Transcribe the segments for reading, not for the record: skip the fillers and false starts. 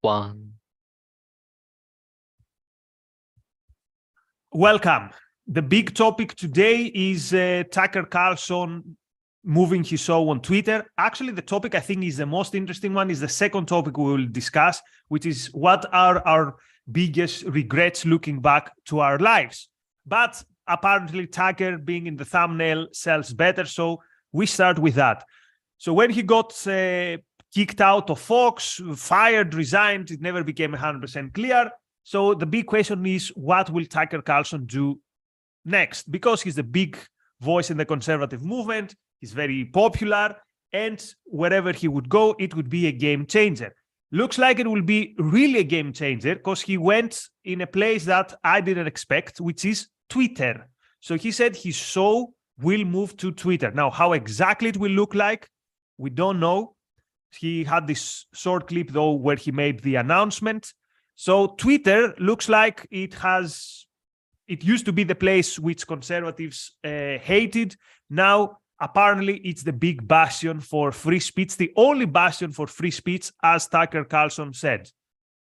1. Welcome. The big topic today is Tucker Carlson moving his show on Twitter. Actually, the topic I think is the most interesting one is the second topic we will discuss, which is what are our biggest regrets looking back to our lives. But apparently Tucker being in the thumbnail sells better, so we start with that. So when he got kicked out of Fox, fired, resigned, it never became 100% clear. So the big question is, what will Tucker Carlson do next? Because he's the big voice in the conservative movement, he's very popular, and wherever he would go, it would be a game changer. Looks like it will be really a game changer because he went in a place that I didn't expect, which is Twitter. So he said his show will move to Twitter. Now, how exactly it will look like, we don't know. He had this short clip, though, where he made the announcement. So Twitter looks like it used to be the place which conservatives hated. Now, apparently, it's the big bastion for free speech, the only bastion for free speech, as Tucker Carlson said,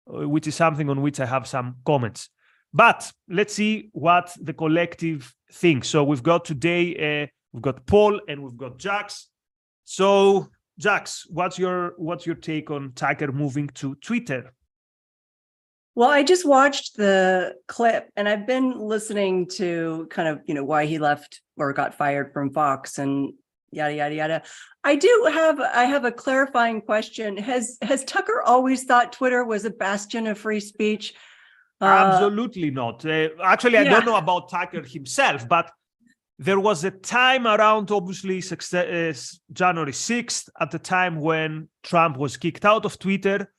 which is something on which I have some comments. But let's see what the collective thinks. So we've got today, we've got Paul and we've got Jax. So Jax, what's your take on Tucker moving to Twitter? Well, I just watched the clip and I've been listening to kind of, why he left or got fired from Fox and yada, yada, yada. I have a clarifying question. Has Tucker always thought Twitter was a bastion of free speech? Absolutely not. Actually, I don't know about Tucker himself, but there was a time around, obviously, January 6th, at the time when Trump was kicked out of Twitter,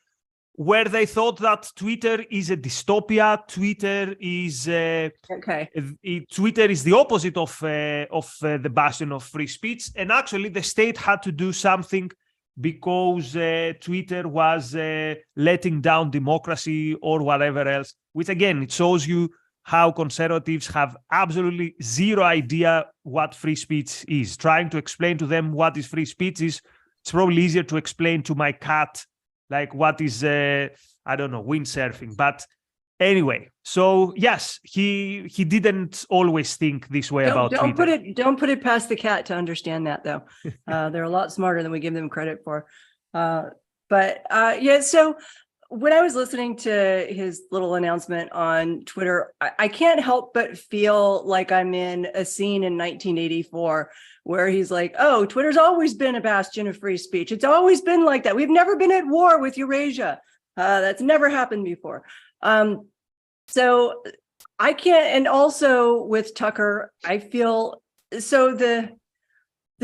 where they thought that Twitter is a dystopia. Twitter is Twitter is the opposite of the bastion of free speech, and actually the state had to do something because Twitter was letting down democracy or whatever else. Which again, it shows you how conservatives have absolutely zero idea what free speech is. Trying to explain to them what is free speech it's probably easier to explain to my cat like what is windsurfing. But anyway, so yes, he didn't always think this way about Twitter. Don't put it past the cat to understand that, though. They're a lot smarter than we give them credit for. So when I was listening to his little announcement on Twitter, I can't help but feel like I'm in a scene in 1984 where he's like, oh, Twitter's always been a bastion of free speech. It's always been like that. We've never been at war with Eurasia. That's never happened before. So I can't, and also with Tucker, I feel, so the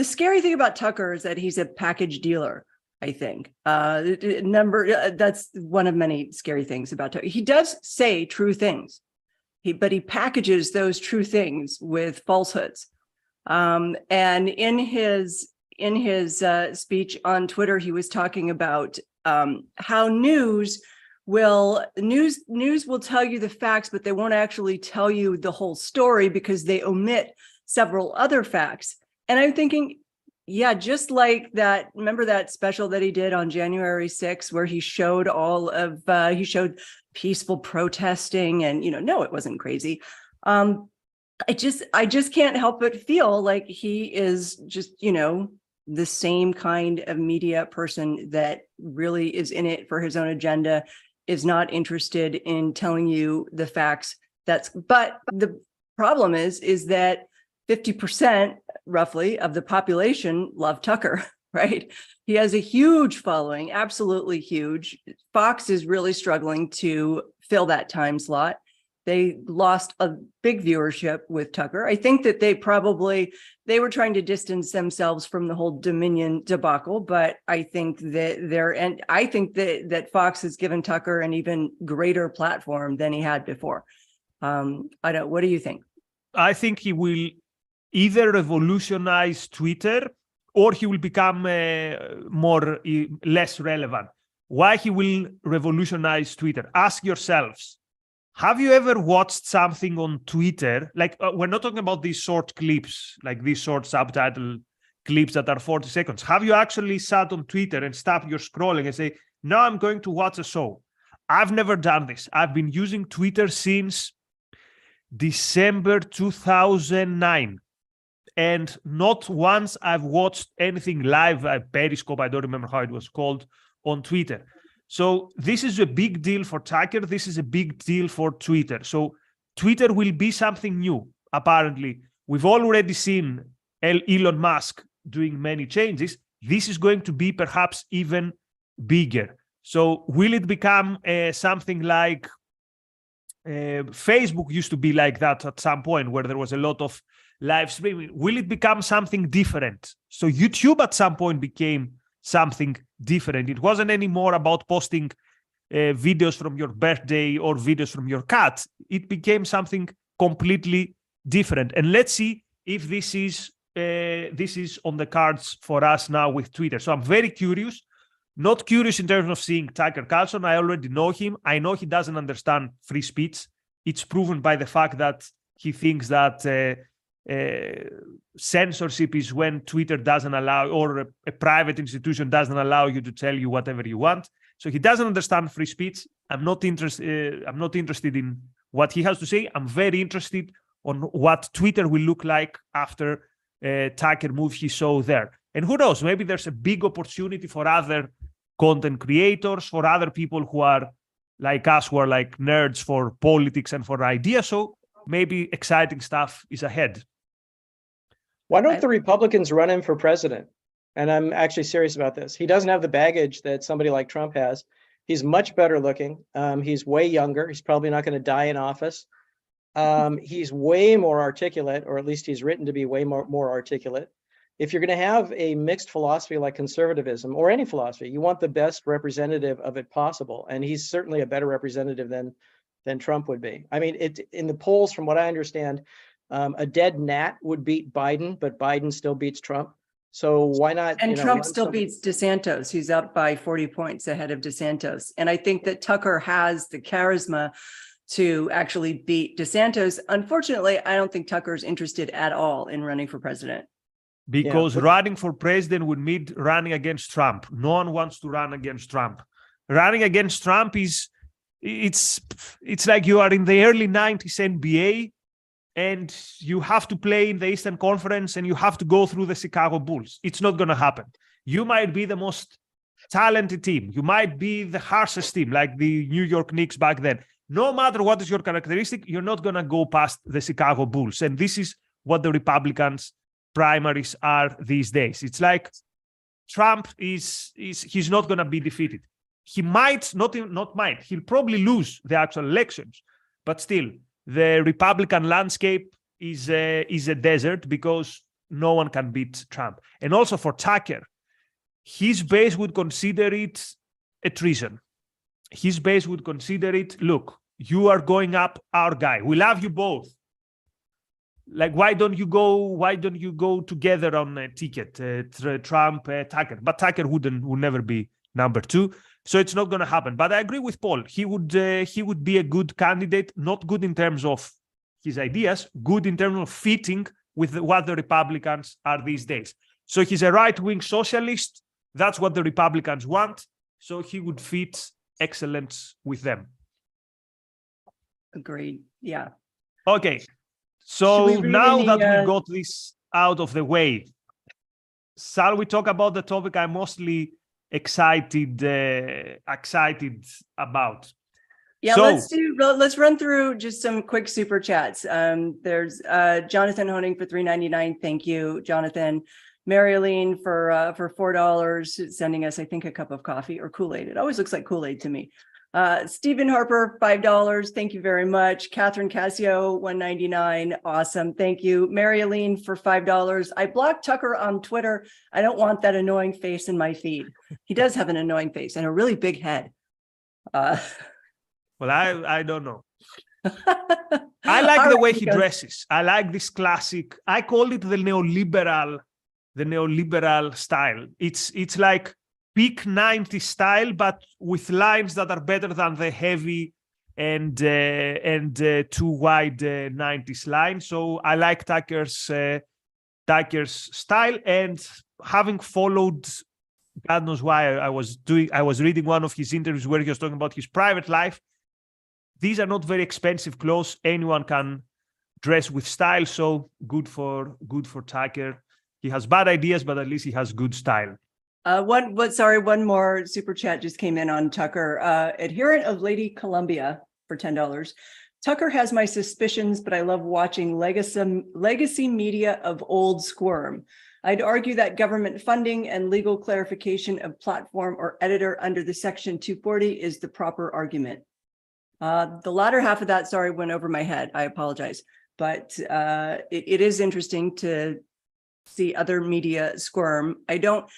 scary thing about Tucker is that he's a package dealer, I think. That's one of many scary things about Tucker. He does say true things, but he packages those true things with falsehoods. And in his speech on Twitter, he was talking about how news will tell you the facts, but they won't actually tell you the whole story because they omit several other facts. And I'm thinking, yeah, just like that. Remember that special that he did on January 6th, where he showed he showed peaceful protesting, and no, it wasn't crazy. I just can't help but feel like he is just, the same kind of media person that really is in it for his own agenda, is not interested in telling you the facts. But the problem is that 50% roughly of the population love Tucker, right? He has a huge following, absolutely huge. Fox is really struggling to fill that time slot. They lost a big viewership with Tucker. I think that they were trying to distance themselves from the whole Dominion debacle, but I think that Fox has given Tucker an even greater platform than he had before. What do you think? I think he will either revolutionize Twitter or he will become less relevant. Why he will revolutionize Twitter? Ask yourselves, have you ever watched something on Twitter? Like, we're not talking about these short clips, like these short subtitle clips that are 40 seconds. Have you actually sat on Twitter and stopped your scrolling and say, now I'm going to watch a show? I've never done this. I've been using Twitter since December 2009. And not once I've watched anything live, Periscope, I don't remember how it was called, on Twitter. So this is a big deal for Tucker. This is a big deal for Twitter. So Twitter will be something new, apparently. We've already seen Elon Musk doing many changes. This is going to be perhaps even bigger. So will it become something like Facebook used to be like that at some point, where there was a lot of live streaming? Will it become something different? So YouTube at some point became something different. It wasn't anymore about posting videos from your birthday or videos from your cat. It became something completely different. And let's see if this is on the cards for us now with Twitter. So I'm very curious. Not curious in terms of seeing Tucker Carlson. I already know him. I know he doesn't understand free speech. It's proven by the fact that he thinks that censorship is when Twitter doesn't allow, or a private institution doesn't allow you to tell you whatever you want. So he doesn't understand free speech. I'm not interested in what he has to say. I'm very interested on what Twitter will look like after Tucker moves his show there. And who knows, maybe there's a big opportunity for other content creators, for other people who are like us, who are like nerds for politics and for ideas. So maybe exciting stuff is ahead. Why don't the Republicans run him for president? And I'm actually serious about this. He doesn't have the baggage that somebody like Trump has. He's much better looking. He's way younger. He's probably not going to die in office. He's way more articulate, or at least he's written to be way more articulate. If you're going to have a mixed philosophy like conservatism, or any philosophy, you want the best representative of it possible. And he's certainly a better representative than Trump would be. I mean, in the polls, from what I understand, a dead gnat would beat Biden, but Biden still beats Trump. So why not? And Trump still beats DeSantis. He's up by 40 points ahead of DeSantis. And I think that Tucker has the charisma to actually beat DeSantis. Unfortunately, I don't think Tucker's interested at all in running for president. Because running for president would mean running against Trump. No one wants to run against Trump. Running against Trump it's like you are in the early 90s NBA and you have to play in the Eastern Conference and you have to go through the Chicago Bulls. It's not going to happen. You might be the most talented team. You might be the harshest team, like the New York Knicks back then. No matter what is your characteristic, you're not going to go past the Chicago Bulls. And this is what the Republicans' primaries are these days. It's like Trump he's not going to be defeated. He might, he'll probably lose the actual elections, but still, the Republican landscape is a desert because no one can beat Trump. And also for Tucker, his base would consider it a treason. His base would consider it, look, you are going up our guy. We love you both. Like, why don't you go together on a ticket, Trump, Tucker? But Tucker would never be number two. So it's not going to happen. But I agree with Paul. He would be a good candidate, not good in terms of his ideas, good in terms of fitting with what the Republicans are these days. So he's a right-wing socialist. That's what the Republicans want. So he would fit excellent with them. Agreed. Yeah. Okay. So now that we got this out of the way, shall we talk about the topic I'm mostly excited about? Yeah, let's run through just some quick super chats. There's Jonathan Honing for $3.99. Thank you, Jonathan. Marilyn for $4, sending us, I think, a cup of coffee or Kool-Aid. It always looks like Kool-Aid to me. Stephen Harper, $5. Thank you very much. Catherine Casio, $1.99. Awesome. Thank you. Marilyn for $5. I blocked Tucker on Twitter. I don't want that annoying face in my feed. He does have an annoying face and a really big head. Well, I don't know. I like the way he dresses. I like this classic. I call it the neoliberal style. It's like peak 90s style, but with lines that are better than the heavy and too wide 90s line. So I like Tucker's style, and having followed God knows why I was reading one of his interviews where he was talking about his private life. These are not very expensive clothes. Anyone can dress with style. So good for Tucker. He has bad ideas, but at least he has good style. One more super chat just came in on Tucker. Adherent of Lady Columbia for $10. Tucker has my suspicions, but I love watching legacy media of old squirm. I'd argue that government funding and legal clarification of platform or editor under the Section 240 is the proper argument. The latter half of that, sorry, went over my head. I apologize. But it is interesting to see other media squirm. I don't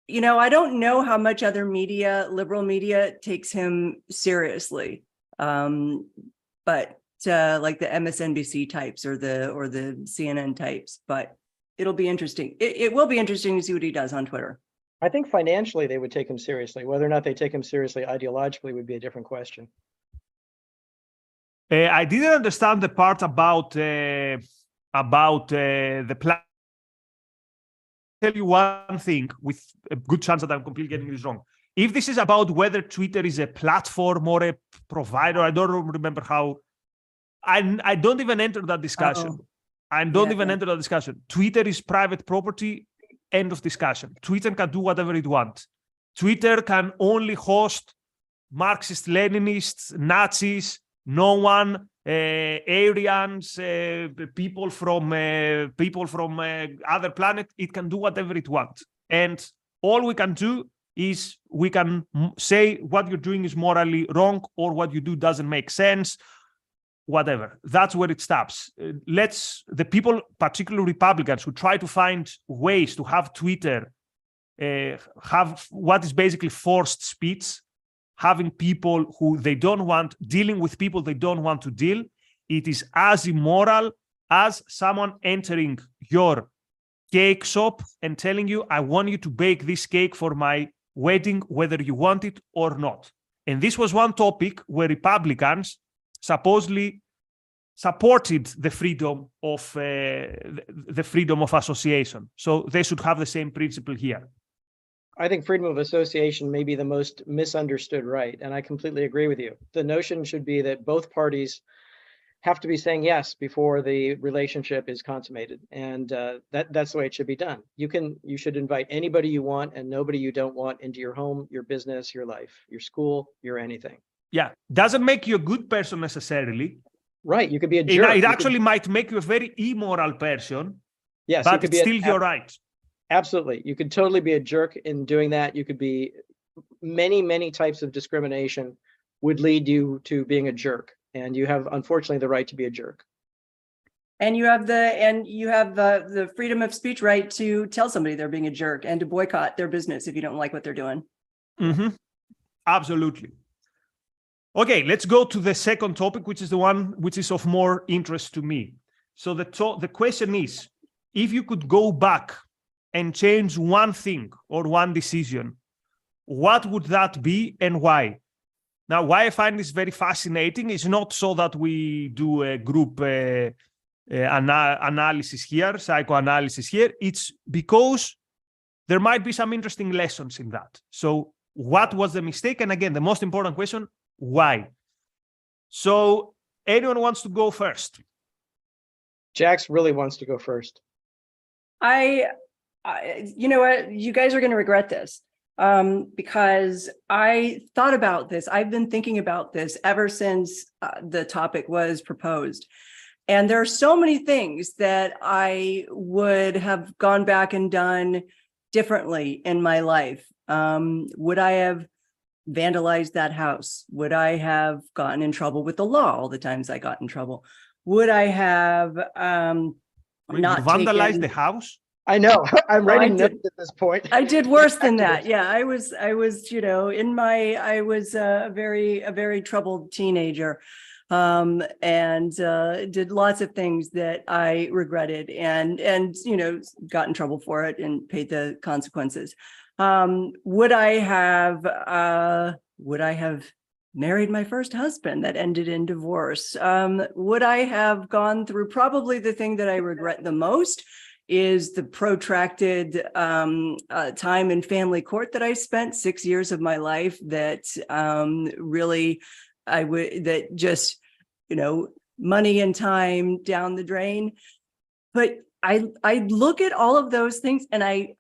know how much other media, liberal media, takes him seriously. But like the MSNBC types or the CNN types, but it'll be interesting. It will be interesting to see what he does on Twitter. I think financially they would take him seriously. Whether or not they take him seriously ideologically would be a different question. I didn't understand the part about the plan. Tell you one thing with a good chance that I'm completely getting this wrong. If this is about whether Twitter is a platform or a provider, I don't remember how. I don't even enter that discussion. Enter that discussion. Twitter is private property. End of discussion. Twitter can do whatever it wants. Twitter can only host Marxist, Leninists, Nazis, no one, Aryans, people from other planet. It can do whatever it wants, and all we can do is we can say what you're doing is morally wrong or what you do doesn't make sense. Whatever. That's where it stops. The people, particularly Republicans, who try to find ways to have Twitter have what is basically forced speech, having people who they don't want, dealing with people they don't want to deal. It is as immoral as someone entering your cake shop and telling you, I want you to bake this cake for my wedding, whether you want it or not. And this was one topic where Republicans supposedly supported the freedom of association. So they should have the same principle here. I think freedom of association may be the most misunderstood right, and I completely agree with you. The notion should be that both parties have to be saying yes before the relationship is consummated, and that's the way it should be done. You should invite anybody you want and nobody you don't want into your home, your business, your life, your school, your anything. Yeah, doesn't make you a good person necessarily. Right, you could be a jerk. It actually might make you a very immoral person. Yes, but it's still your right. Absolutely, you could totally be a jerk in doing that. You could be many types of discrimination would lead you to being a jerk, and you have unfortunately the right to be a jerk. And you have the freedom of speech right to tell somebody they're being a jerk and to boycott their business if you don't like what they're doing. Mm-hmm. Absolutely. Okay, let's go to the second topic, which is the one which is of more interest to me. So the question is, if you could go back and change one thing or one decision, what would that be and why? Now, why I find this very fascinating is not so that we do a group analysis here, psychoanalysis here. It's because there might be some interesting lessons in that. So what was the mistake? And again, the most important question, why? So anyone wants to go first? Jax really wants to go first. You know what? You guys are going to regret this because I thought about this. I've been thinking about this ever since the topic was proposed. And there are so many things that I would have gone back and done differently in my life. Would I have vandalized that house? Would I have gotten in trouble with the law all the times I got in trouble? Would I have not vandalized the house? I know. I'm writing notes at this point. I did worse than that. Yeah, I was, I was a very troubled teenager, and did lots of things that I regretted, and got in trouble for it and paid the consequences. Would I have married my first husband that ended in divorce? Would I have gone through probably the thing that I regret the most is the protracted time in family court that I spent 6 years of my life that really that just, money and time down the drain. But I look at all of those things and I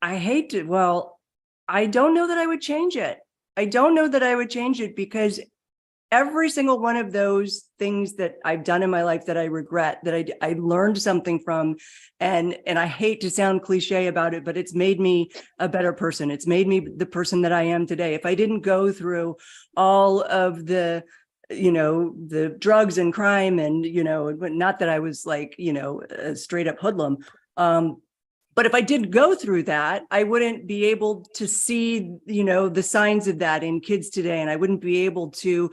hate to, well, I don't know that I would change it. I don't know that I would change it because every single one of those things that I've done in my life that I regret, that I learned something from, and I hate to sound cliche about it, but it's made me a better person. It's made me the person that I am today. If I didn't go through all of the drugs and crime and, not that I was like, a straight up hoodlum. But if I did go through that, I wouldn't be able to see, the signs of that in kids today. And I wouldn't be able to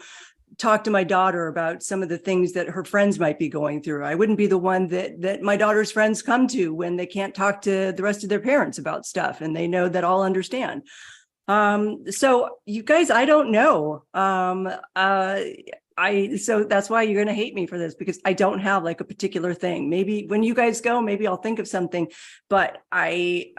talk to my daughter about some of the things that her friends might be going through. I wouldn't be the one that my daughter's friends come to when they can't talk to the rest of their parents about stuff and they know that I'll understand. So you guys, I don't know. So that's why you're going to hate me for this, because I don't have like a particular thing. Maybe when you guys go, maybe I'll think of something, but I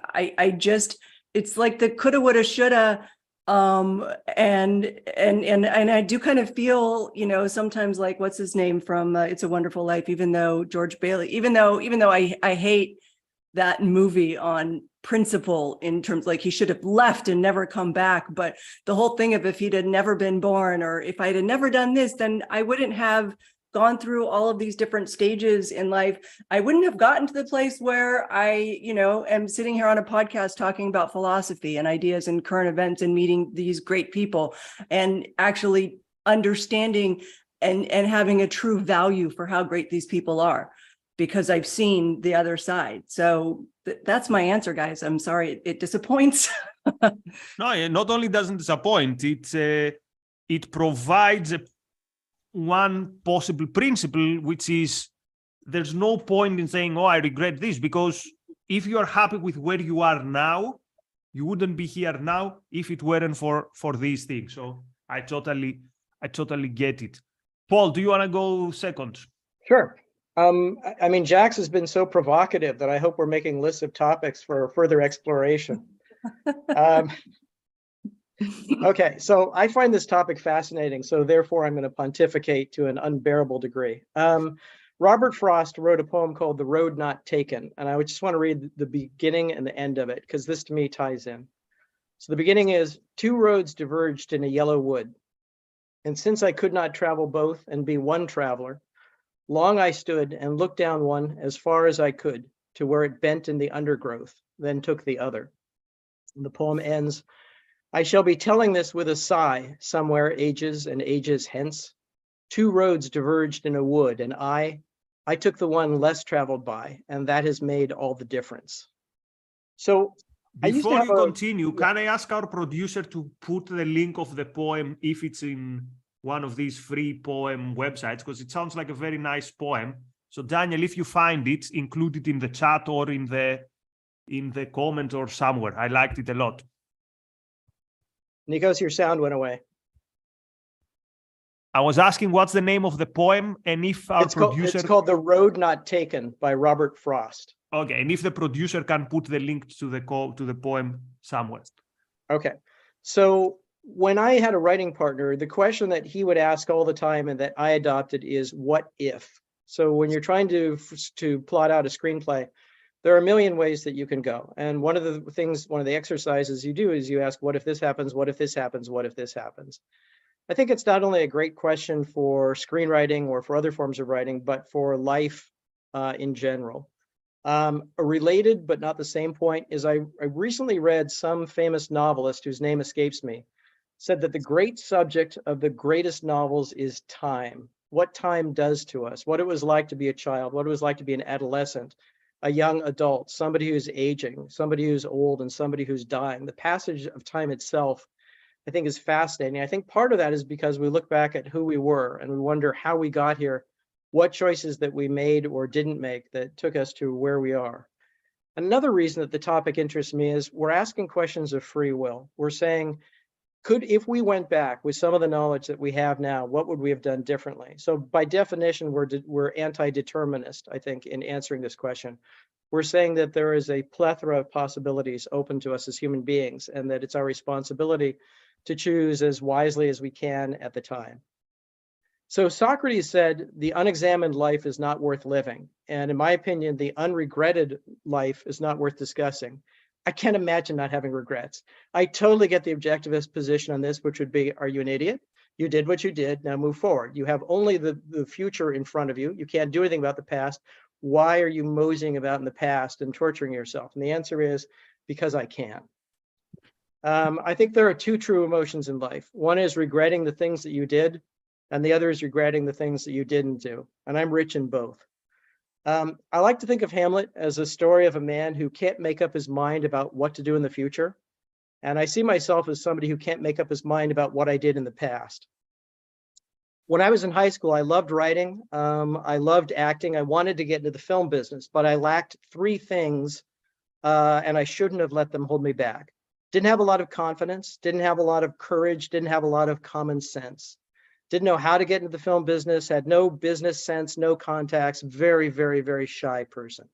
just, it's like the coulda, woulda, shoulda. And I do kind of feel, sometimes like, what's his name from It's a Wonderful Life, even though George Bailey, even though I hate that movie on principle in terms like he should have left and never come back. But the whole thing of if he'd had never been born or if I'd have never done this, then I wouldn't have gone through all of these different stages in life. I wouldn't have gotten to the place where I, am sitting here on a podcast talking about philosophy and ideas and current events and meeting these great people and actually understanding and having a true value for how great these people are, because I've seen the other side. So that's my answer, guys. I'm sorry it disappoints. No, not only doesn't disappoint, it provides one possible principle, which is there's no point in saying, oh, I regret this, because if you are happy with where you are now, you wouldn't be here now if it weren't for these things. So I totally get it. Paul, do you want to go second? Sure. I mean, Jax has been so provocative that I hope we're making lists of topics for further exploration. Okay, so I find this topic fascinating, so therefore I'm going to pontificate to an unbearable degree. Robert Frost wrote a poem called The Road Not Taken, and I just want to read the beginning and the end of it, because this to me ties in. So the beginning is, 2 roads diverged in a yellow wood, and since I could not travel both and be one traveler, long I stood and looked down one as far as I could to where it bent in the undergrowth, then took the other. And the poem ends, I shall be telling this with a sigh somewhere ages and ages hence. 2 roads diverged in a wood, and I took the one less traveled by, and that has made all the difference. So before you continue, can I ask our producer to put the link of the poem if it's in one of these free poem websites, because it sounds like a very nice poem. So Daniel, if you find it, include it in the chat or in the comment or somewhere. I liked it a lot. Nikos, your sound went away. I was asking what's the name of the poem, and if our producer... It's called The Road Not Taken by Robert Frost. Okay, and if the producer can put the link to the poem somewhere. Okay. So when I had a writing partner, the question that he would ask all the time and that I adopted is, what if? So when you're trying to plot out a screenplay, there are a million ways that you can go. And one of the exercises you do is you ask, what if this happens? What if this happens? What if this happens? I think it's not only a great question for screenwriting or for other forms of writing, but for life in general. A related but not the same point is I recently read some famous novelist whose name escapes me, said that the great subject of the greatest novels is time. What time does to us, what it was like to be a child, what it was like to be an adolescent, a young adult, somebody who's aging, somebody who's old, and somebody who's dying. The passage of time itself, I think, is fascinating. I think part of that is because we look back at who we were and we wonder how we got here, what choices that we made or didn't make that took us to where we are. Another reason that the topic interests me is we're asking questions of free will. We're saying, if we went back with some of the knowledge that we have now, what would we have done differently? So by definition, we're anti-determinist, I think, in answering this question. We're saying that there is a plethora of possibilities open to us as human beings, and that it's our responsibility to choose as wisely as we can at the time. So Socrates said, the unexamined life is not worth living. And in my opinion, the unregretted life is not worth discussing. I can't imagine not having regrets. I totally get the objectivist position on this, which would be, are you an idiot? You did what you did, now move forward. You have only the future in front of you. You can't do anything about the past. Why are you moseying about in the past and torturing yourself? And the answer is, because I can. I think there are two true emotions in life. One is regretting the things that you did, and the other is regretting the things that you didn't do. And I'm rich in both. I like to think of Hamlet as a story of a man who can't make up his mind about what to do in the future. And I see myself as somebody who can't make up his mind about what I did in the past. When I was in high school, I loved writing. I loved acting. I wanted to get into the film business, but I lacked three things, and I shouldn't have let them hold me back. Didn't have a lot of confidence, didn't have a lot of courage, didn't have a lot of common sense. Didn't know how to get into the film business, had no business sense, no contacts, very, very, very shy person.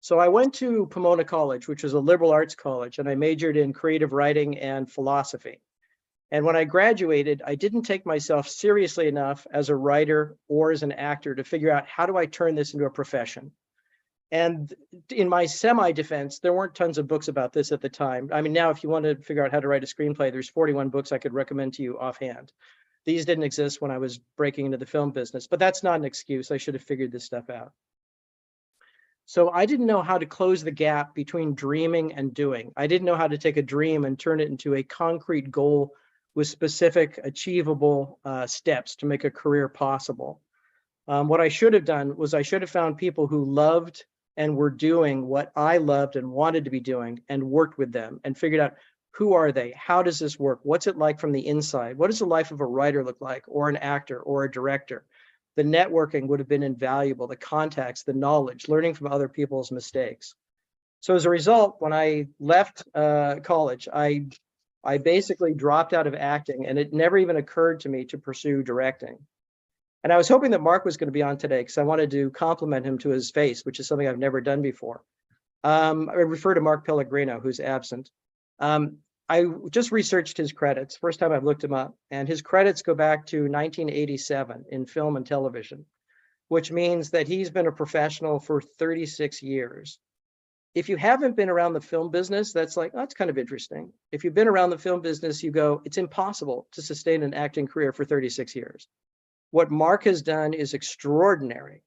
So I went to Pomona College, which was a liberal arts college, and I majored in creative writing and philosophy. And when I graduated, I didn't take myself seriously enough as a writer or as an actor to figure out, how do I turn this into a profession? And in my semi-defense, there weren't tons of books about this at the time. I mean, now if you want to figure out how to write a screenplay, there's 41 books I could recommend to you offhand. These didn't exist when I was breaking into the film business, but that's not an excuse. I should have figured this stuff out. So I didn't know how to close the gap between dreaming and doing. I didn't know how to take a dream and turn it into a concrete goal with specific achievable steps to make a career possible. What I should have done was I should have found people who loved and were doing what I loved and wanted to be doing, and worked with them and figured out, who are they? How does this work? What's it like from the inside? What does the life of a writer look like, or an actor, or a director? The networking would have been invaluable, the contacts, the knowledge, learning from other people's mistakes. So as a result, when I left college, I basically dropped out of acting, and it never even occurred to me to pursue directing. And I was hoping that Mark was going to be on today, because I wanted to compliment him to his face, which is something I've never done before. I refer to Mark Pellegrino, who's absent. I just researched his credits, first time I've looked him up, and his credits go back to 1987 in film and television, which means that he's been a professional for 36 years. If you haven't been around the film business, that's like, oh, that's kind of interesting. If you've been around the film business, you go, it's impossible to sustain an acting career for 36 years. What Mark has done is extraordinary,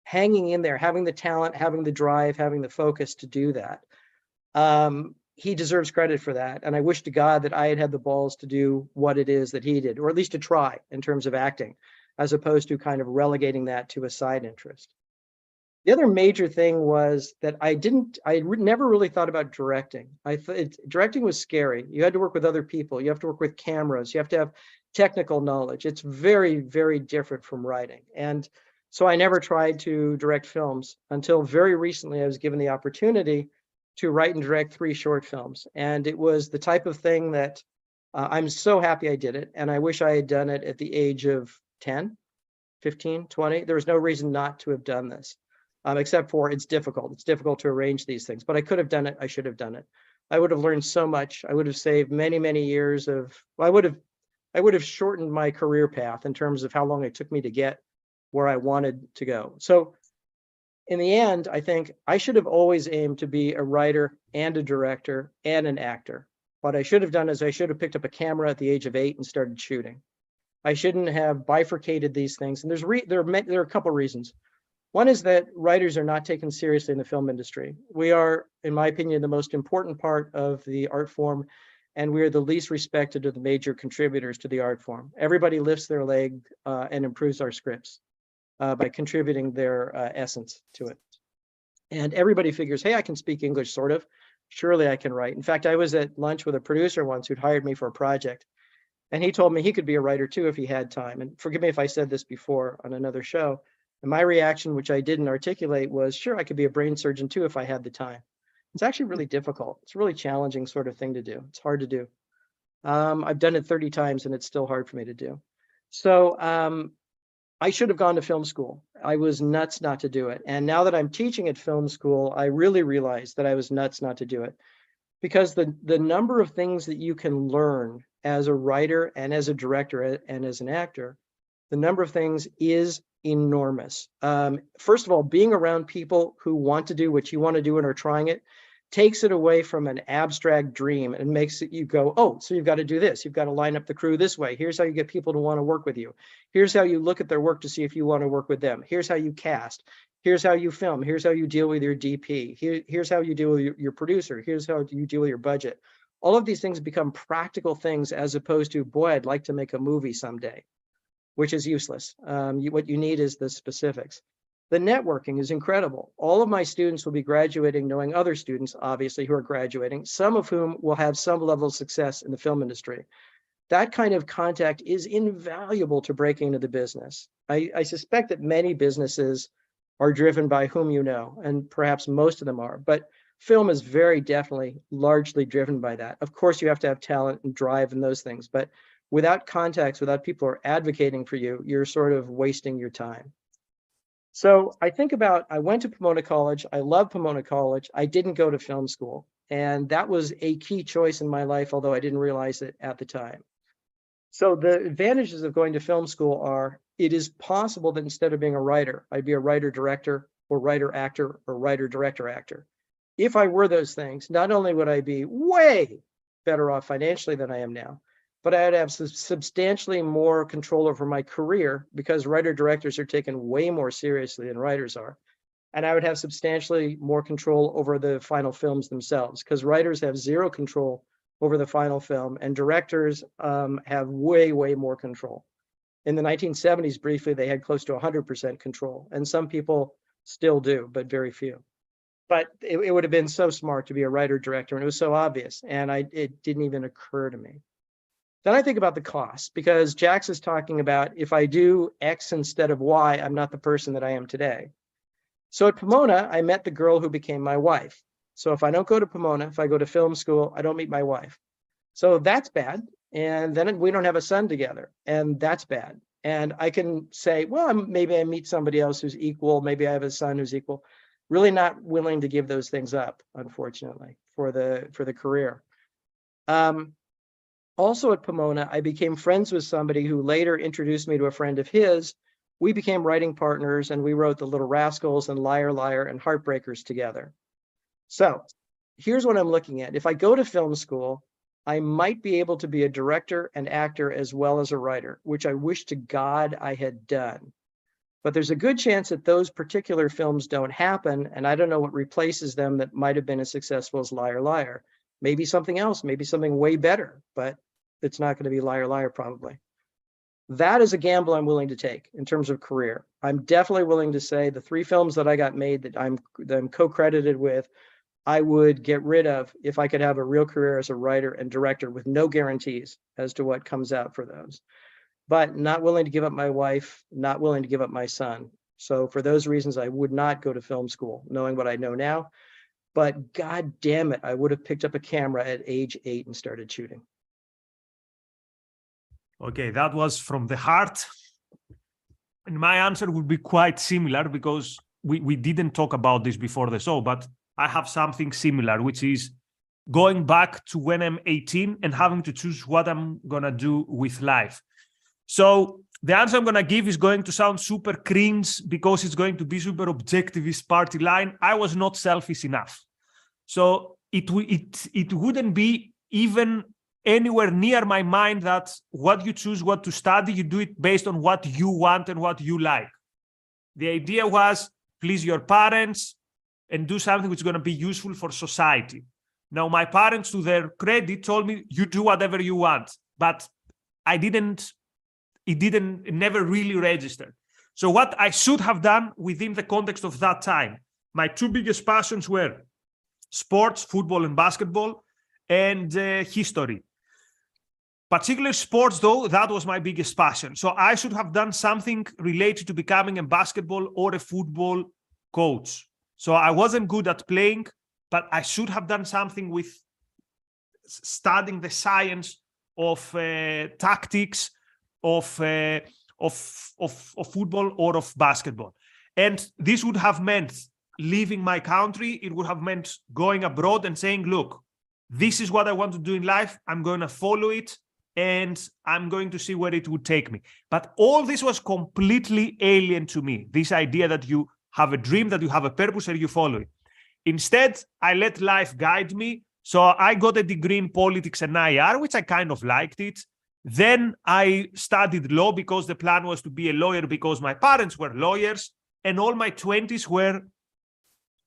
hanging in there, having the talent, having the drive, having the focus to do that. He deserves credit for that. And I wish to God that I had had the balls to do what it is that he did, or at least to try in terms of acting, as opposed to kind of relegating that to a side interest. The other major thing was that I never really thought about directing. Directing was scary. You had to work with other people. You have to work with cameras. You have to have technical knowledge. It's very, very different from writing. And so I never tried to direct films until very recently. I was given the opportunity to write and direct 3 short films. And it was the type of thing that I'm so happy I did it. And I wish I had done it at the age of 10, 15, 20. There was no reason not to have done this, except for it's difficult. It's difficult to arrange these things, but I could have done it. I should have done it. I would have learned so much. I would have saved many, many years of, I would have shortened my career path in terms of how long it took me to get where I wanted to go. So in the end, I think I should have always aimed to be a writer and a director and an actor. What I should have done is I should have picked up a camera at the age of 8 and started shooting. I shouldn't have bifurcated these things. And there are a couple of reasons. One is that writers are not taken seriously in the film industry. We are, in my opinion, the most important part of the art form, and we are the least respected of the major contributors to the art form. Everybody lifts their leg and improves our scripts by contributing their essence to it. And everybody figures, hey, I can speak English, sort of. Surely I can write. In fact, I was at lunch with a producer once who'd hired me for a project. And he told me he could be a writer too if he had time. And forgive me if I said this before on another show. And my reaction, which I didn't articulate, was, sure, I could be a brain surgeon too if I had the time. It's actually really difficult. It's a really challenging sort of thing to do. It's hard to do. I've done it 30 times and it's still hard for me to do. So I should have gone to film school. I was nuts not to do it. And now that I'm teaching at film school, I really realized that I was nuts not to do it, because the number of things that you can learn as a writer and as a director and as an actor, the number of things is enormous. First of all, being around people who want to do what you want to do and are trying it takes it away from an abstract dream and makes it you go, oh, so you've got to do this. You've got to line up the crew this way. Here's how you get people to want to work with you. Here's how you look at their work to see if you want to work with them. Here's how you cast. Here's how you film. Here's how you deal with your DP. Here's how you deal with your producer. Here's how you deal with your budget. All of these things become practical things as opposed to, boy, I'd like to make a movie someday, which is useless. What you need is the specifics. The networking is incredible. All of my students will be graduating knowing other students, obviously, who are graduating, some of whom will have some level of success in the film industry. That kind of contact is invaluable to breaking into the business. I suspect that many businesses are driven by whom you know, and perhaps most of them are, but film is very definitely largely driven by that. Of course, you have to have talent and drive and those things, but without contacts, without people who are advocating for you, you're sort of wasting your time. So I think about, I went to Pomona College. I love Pomona College. I didn't go to film school. And that was a key choice in my life, although I didn't realize it at the time. So the advantages of going to film school are, it is possible that instead of being a writer, I'd be a writer-director or writer-actor or writer-director-actor. If I were those things, not only would I be way better off financially than I am now, but I'd have substantially more control over my career, because writer-directors are taken way more seriously than writers are. And I would have substantially more control over the final films themselves, because writers have zero control over the final film and directors have way, way more control. In the 1970s, briefly, they had close to 100% control, and some people still do, but very few. But it would have been so smart to be a writer-director, and it was so obvious, and it didn't even occur to me. Then I think about the cost, because Jax is talking about, if I do X instead of Y, I'm not the person that I am today. So at Pomona, I met the girl who became my wife. So if I don't go to Pomona, if I go to film school, I don't meet my wife. So that's bad. And then we don't have a son together, and that's bad. And I can say, well, maybe I meet somebody else who's equal. Maybe I have a son who's equal. Really not willing to give those things up, unfortunately, for the career. Also at Pomona, I became friends with somebody who later introduced me to a friend of his. We became writing partners, and we wrote The Little Rascals and Liar, Liar and Heartbreakers together. So here's what I'm looking at. If I go to film school, I might be able to be a director and actor as well as a writer, which I wish to God I had done. But there's a good chance that those particular films don't happen, and I don't know what replaces them that might have been as successful as Liar, Liar. Maybe something else, maybe something way better, but it's not going to be Liar, Liar probably. That is a gamble I'm willing to take in terms of career. I'm definitely willing to say the 3 films that I got made that I'm co-credited with, I would get rid of if I could have a real career as a writer and director with no guarantees as to what comes out for those. But not willing to give up my wife, not willing to give up my son. So for those reasons, I would not go to film school, knowing what I know now. But God damn it, I would have picked up a camera at age 8 and started shooting. Okay, that was from the heart. And my answer would be quite similar, because we didn't talk about this before the show, but I have something similar, which is going back to when I'm 18 and having to choose what I'm going to do with life. So the answer I'm going to give is going to sound super cringe, because it's going to be super objectivist party line. I was not selfish enough. So it wouldn't be even anywhere near my mind that what you choose, what to study, you do it based on what you want and what you like. The idea was please your parents and do something which is going to be useful for society. Now, my parents, to their credit, told me, you do whatever you want, but it never really registered. So what I should have done within the context of that time, my 2 biggest passions were sports, football and basketball, and history. Particularly sports, though, that was my biggest passion. So I should have done something related to becoming a basketball or a football coach. So I wasn't good at playing, but I should have done something with studying the science of tactics of football or of basketball. And this would have meant leaving my country. It would have meant going abroad and saying, look, this is what I want to do in life. I'm going to follow it and I'm going to see where it would take me. But all this was completely alien to me. This idea that you have a dream, that you have a purpose and you follow it. Instead, I let life guide me. So I got a degree in politics and IR, which I kind of liked it. Then I studied law because the plan was to be a lawyer because my parents were lawyers, and all my 20s were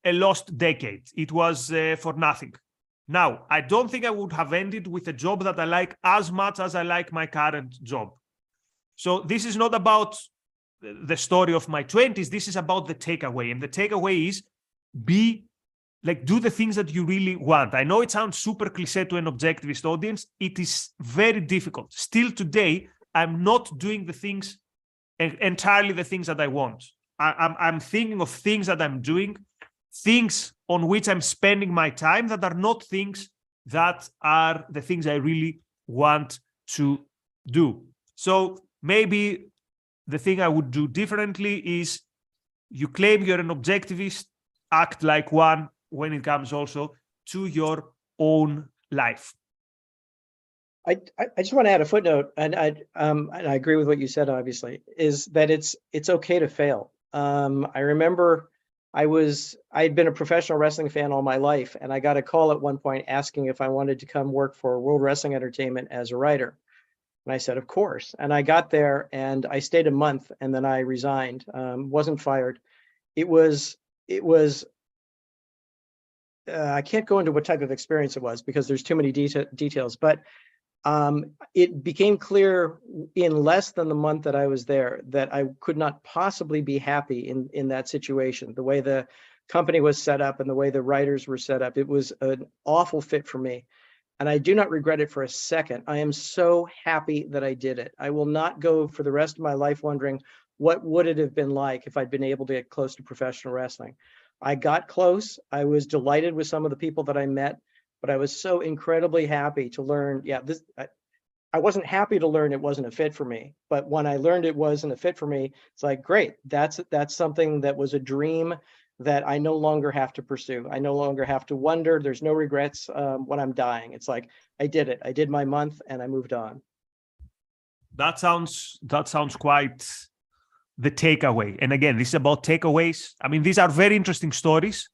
a lost decade. It was for nothing. Now, I don't think I would have ended with a job that I like as much as I like my current job. So this is not about the story of my 20s. This is about the takeaway. And the takeaway is do the things that you really want. I know it sounds super cliche to an objectivist audience. It is very difficult. Still today, I'm not doing the things, entirely the things that I want. I'm thinking of things that I'm doing, things on which I'm spending my time that are not things that are the things I really want to do. So maybe the thing I would do differently is you claim you're an objectivist, act like one when it comes also to your own life. I just want to add a footnote, and I agree with what you said, obviously, is that it's okay to fail. I remember I'd been a professional wrestling fan all my life, and I got a call at one point asking if I wanted to come work for World Wrestling Entertainment as a writer. And I said, of course. And I got there and I stayed a month and then I resigned, wasn't fired. It was I can't go into what type of experience it was because there's too many details, but it became clear in less than the month that I was there that I could not possibly be happy in that situation. The way the company was set up and the way the writers were set up, it was an awful fit for me. And I do not regret it for a second. I am so happy that I did it. I will not go for the rest of my life wondering what would it have been like if I'd been able to get close to professional wrestling. I got close. I was delighted with some of the people that I met, but I was so incredibly happy to learn. Yeah, I wasn't happy to learn it wasn't a fit for me, but when I learned it wasn't a fit for me, it's like, great. That's something that was a dream that I no longer have to pursue. I no longer have to wonder. There's no regrets when I'm dying. It's like, I did it. I did my month and I moved on. That sounds quite the takeaway. And again, this is about takeaways. I mean, these are very interesting stories,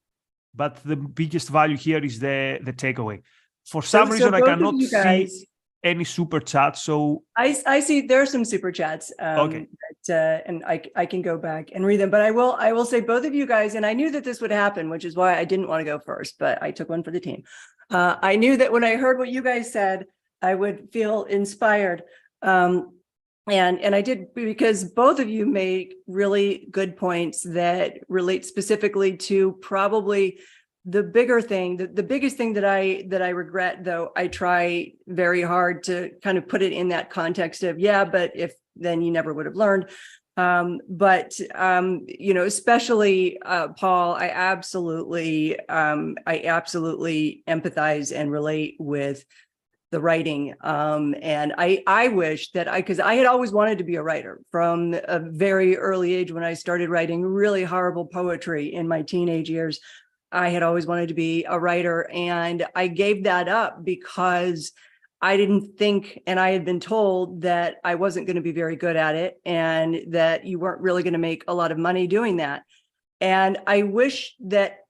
but the biggest value here is the takeaway. For some reason, I cannot see any super chats. So I see there are some super chats. Okay. And I can go back and read them, but I will say both of you guys, and I knew that this would happen, which is why I didn't want to go first, but I took one for the team. I knew that when I heard what you guys said, I would feel inspired. And I did, because both of you made really good points that relate specifically to probably the bigger thing, the biggest thing that I regret, though I try very hard to kind of put it in that context of, yeah, but if then you never would have learned. Especially Paul, I absolutely empathize and relate with the writing. And I wish that because I had always wanted to be a writer from a very early age. When I started writing really horrible poetry in my teenage years, I had always wanted to be a writer, and I gave that up because I didn't think, and I had been told that I wasn't going to be very good at it and that you weren't really going to make a lot of money doing that. And I wish that,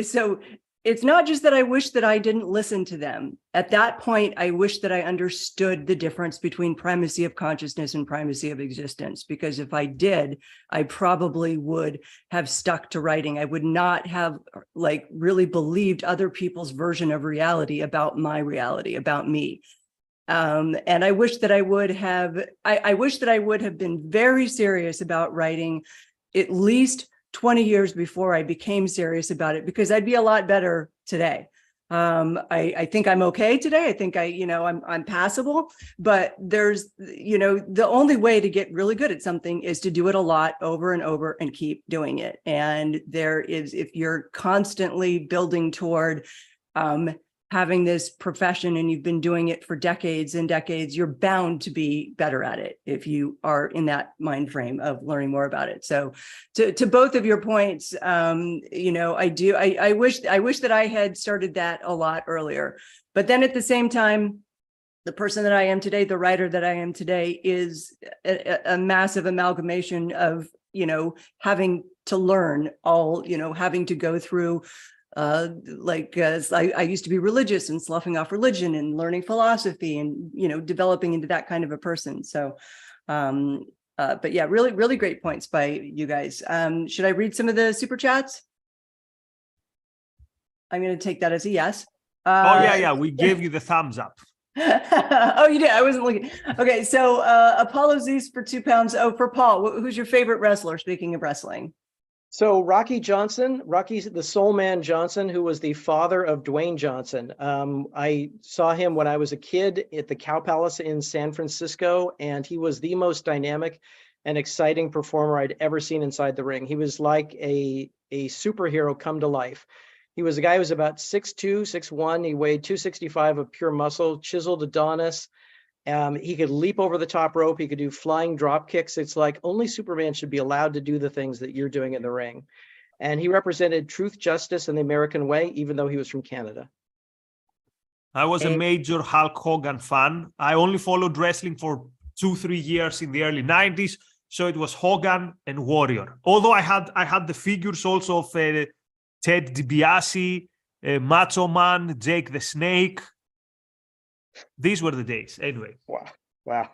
so it's not just that I wish that I didn't listen to them. At that point, I wish that I understood the difference between primacy of consciousness and primacy of existence, because if I did, I probably would have stuck to writing. I would not have really believed other people's version of reality about my reality, about me. And I wish that I would have, I wish that I would have been very serious about writing at least 20 years before I became serious about it, because I'd be a lot better today. I think I'm okay today. I think I'm passable, but there's, the only way to get really good at something is to do it a lot over and over and keep doing it. And there is, if you're constantly building toward having this profession and you've been doing it for decades and decades, you're bound to be better at it if you are in that mind frame of learning more about it. So to both of your points, you know, I wish that I had started that a lot earlier. But then at the same time, the person that I am today, the writer that I am today, is a massive amalgamation of, you know, having to learn all, you know, having to go through I used to be religious and sloughing off religion and learning philosophy and, you know, developing into that kind of a person. So, but yeah, really, really great points by you guys. Should I read some of the super chats? I'm going to take that as a yes. Yeah. We gave you the thumbs up. Oh, you did. I wasn't looking. Okay. So, Apollo Zeus for £2. Oh, for Paul, who's your favorite wrestler? Speaking of wrestling. So Rocky Johnson, the Soul Man Johnson, who was the father of Dwayne Johnson. I saw him when I was a kid at the Cow Palace in San Francisco, and he was the most dynamic and exciting performer I'd ever seen inside the ring. He was like a superhero come to life. He was a guy who was about 6'2", 6'1". He weighed 265 of pure muscle, chiseled Adonis. He could leap over the top rope. He could do flying drop kicks. It's like only Superman should be allowed to do the things that you're doing in the ring. And he represented truth, justice, and the American way, even though he was from Canada. I was a major Hulk Hogan fan. I only followed wrestling for 2-3 years in the early 90s. So it was Hogan and Warrior. Although I had the figures also of Ted DiBiase, Macho Man, Jake the Snake. These were the days. Anyway. Wow.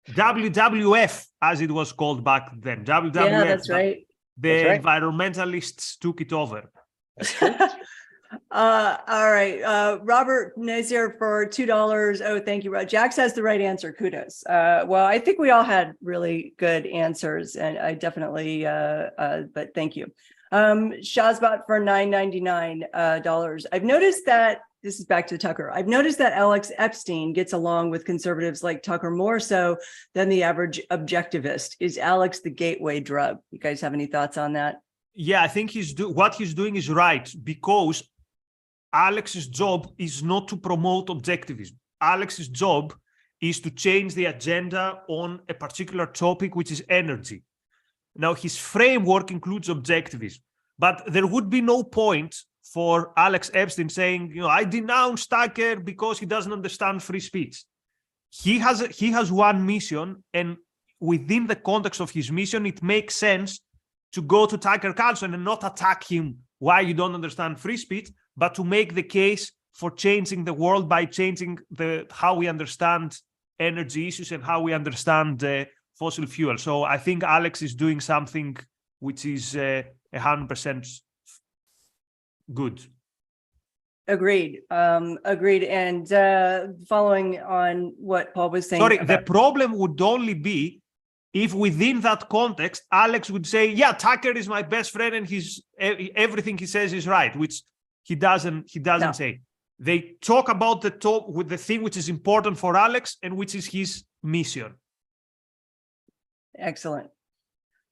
WWF, as it was called back then. WWF. Yeah, that's right. The environmentalists took it over. That's true. All right. Robert Nazir for $2. Oh, thank you, Rod. Jax has the right answer. Kudos. Well, I think we all had really good answers, and I definitely, but thank you. Shazbot for $9.99. I've noticed that this is back to Tucker. I've noticed that Alex Epstein gets along with conservatives like Tucker more so than the average objectivist. Is Alex the gateway drug? You guys have any thoughts on that? Yeah, I think what he's doing is right, because Alex's job is not to promote objectivism. Alex's job is to change the agenda on a particular topic, which is energy. Now, his framework includes objectivism, but there would be no point for Alex Epstein saying, you know, I denounce Tucker because he doesn't understand free speech. He has one mission, and within the context of his mission, it makes sense to go to Tucker Carlson and not attack him why you don't understand free speech, but to make the case for changing the world by changing how we understand energy issues and how we understand fossil fuel. So I think Alex is doing something which is 100% good. Agreed. Agreed. And following on what Paul was saying. Sorry, the problem would only be if within that context, Alex would say, yeah, Tucker is my best friend and everything he says is right, which he doesn't say. They talk about the thing which is important for Alex and which is his mission. Excellent.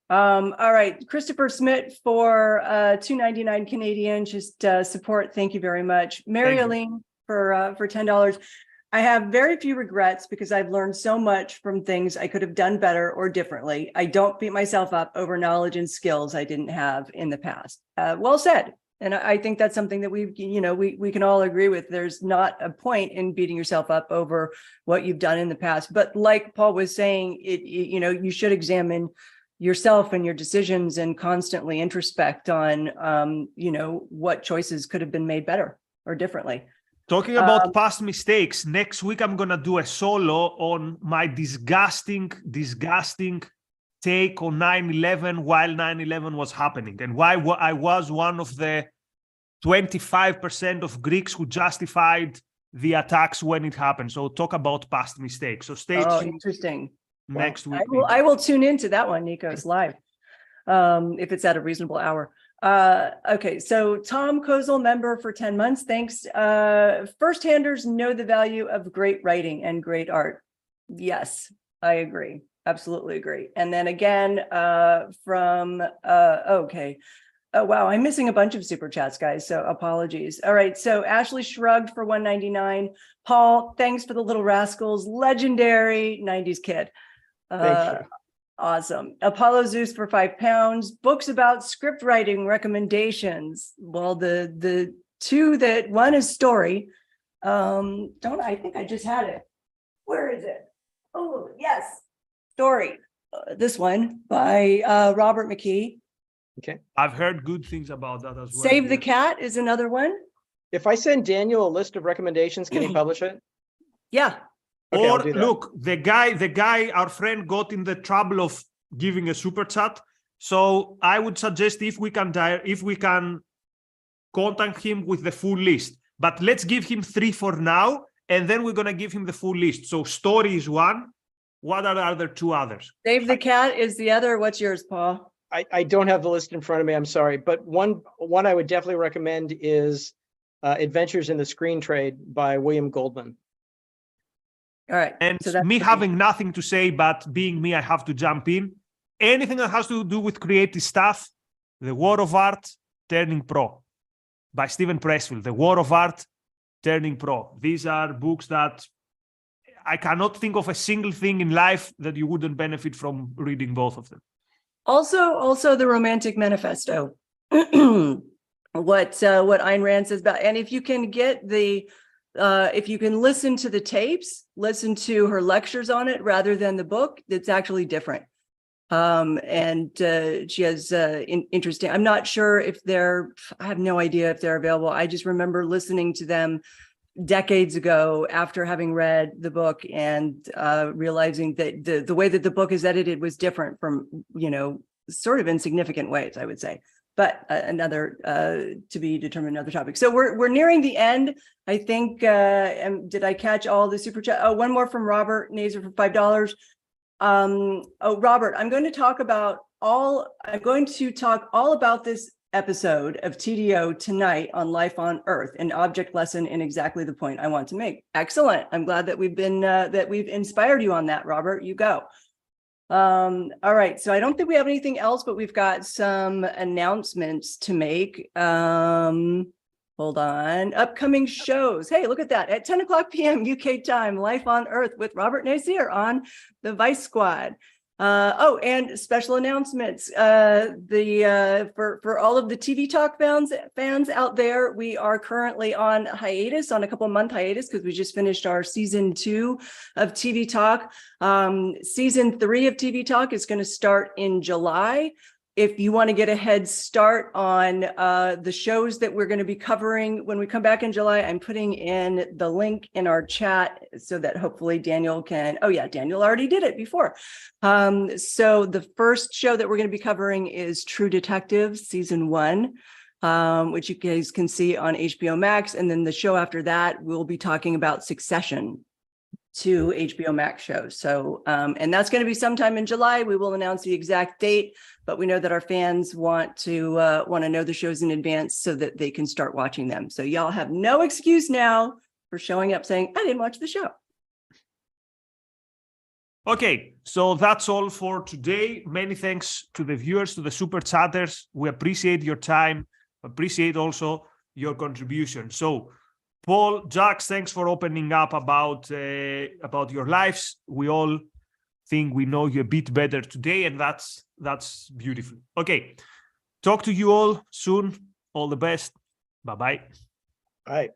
All right, Christopher Smith for $2.99 Canadian, just support. Thank you very much. Mary Aline for $10. I have very few regrets because I've learned so much from things I could have done better or differently. I don't beat myself up over knowledge and skills I didn't have in the past. Well said. And I think that's something that we can all agree with. There's not a point in beating yourself up over what you've done in the past. But like Paul was saying, you should examine yourself and your decisions and constantly introspect on, what choices could have been made better or differently. Talking about past mistakes, next week I'm going to do a solo on my disgusting take on 9/11 while 9/11 was happening, and why I was one of the 25% of Greeks who justified the attacks when it happened. So talk about past mistakes. So stay tuned. Interesting. Next week. I will tune into that one, Nikos, live, if it's at a reasonable hour. Okay, so Tom Kozel, member for 10 months. Thanks. First-handers know the value of great writing and great art. Yes, I agree. Absolutely agree. And then again, Oh, wow. I'm missing a bunch of super chats, guys. So apologies. All right. So Ashley Shrugged for $1.99. Paul, thanks for the Little Rascals. Legendary 90s kid. Thank you. Awesome. Apollo Zeus for £5. Books about script writing recommendations. Well, the two that one is story. I think I just had it. Where is it? Oh, yes. Story. This one by Robert McKee. Okay. I've heard good things about that as well. Save the yes. Cat is another one. If I send Daniel a list of recommendations, can he publish it? Yeah. Okay, I'll Or do that. look, the guy, our friend got in the trouble of giving a super chat. So I would suggest if we can contact him with the full list. But let's give him 3 for now, and then we're gonna give him the full list. So story is one. What are the other 2 others? Save the Cat is the other. What's yours, Paul? I don't have the list in front of me. I'm sorry, but one I would definitely recommend is Adventures in the Screen Trade by William Goldman. All right. And So that's me 3. having nothing to say, but being me, I have to jump in. Anything that has to do with creative stuff, The War of Art, Turning Pro by Stephen Pressfield. The War of Art, Turning Pro. These are books that I cannot think of a single thing in life that you wouldn't benefit from reading both of them. Also the Romantic Manifesto. What Ayn Rand says about, and if you can get if you can listen to the tapes, listen to her lectures on it rather than the book, it's actually different. And she has interesting, I'm not sure if I have no idea if they're available. I just remember listening to them decades ago after having read the book and realizing that the way that the book is edited was different from, sort of insignificant ways, I would say. But another to be determined, another topic. So we're nearing the end. I think, did I catch all the super chat? Oh, one more from Robert Nazer for $5. Robert, I'm going to talk all about this episode of TDO tonight on Life on Earth, an object lesson in exactly the point I want to make. Excellent. I'm glad that we've inspired you on that, Robert. You go. All right. So I don't think we have anything else, but we've got some announcements to make. Hold on. Upcoming shows. Hey, look at that. At 10 o'clock p.m. UK time, Life on Earth with Robert Nazier on the Vice Squad. And special announcements. For all of the TV Talk fans out there, we are currently on hiatus, on a couple-month hiatus, because we just finished our season 2 of TV Talk. Season 3 of TV Talk is going to start in July. If you want to get a head start on the shows that we're going to be covering when we come back in July, I'm putting in the link in our chat so that hopefully Daniel can. Oh yeah, Daniel already did it before. So the first show that we're going to be covering is True Detective season 1, which you guys can see on HBO Max. And then the show after that, we'll be talking about Succession, 2 HBO Max shows. So, and that's going to be sometime in July. We will announce the exact date, but we know that our fans want to know the shows in advance so that they can start watching them. So y'all have no excuse now for showing up saying, I didn't watch the show. Okay, so that's all for today. Many thanks to the viewers, to the super chatters. We appreciate your time, appreciate also your contribution. So Paul, Jax, thanks for opening up about your lives. We all think we know you a bit better today, and that's beautiful. Okay, talk to you all soon. All the best. Bye-bye. All right.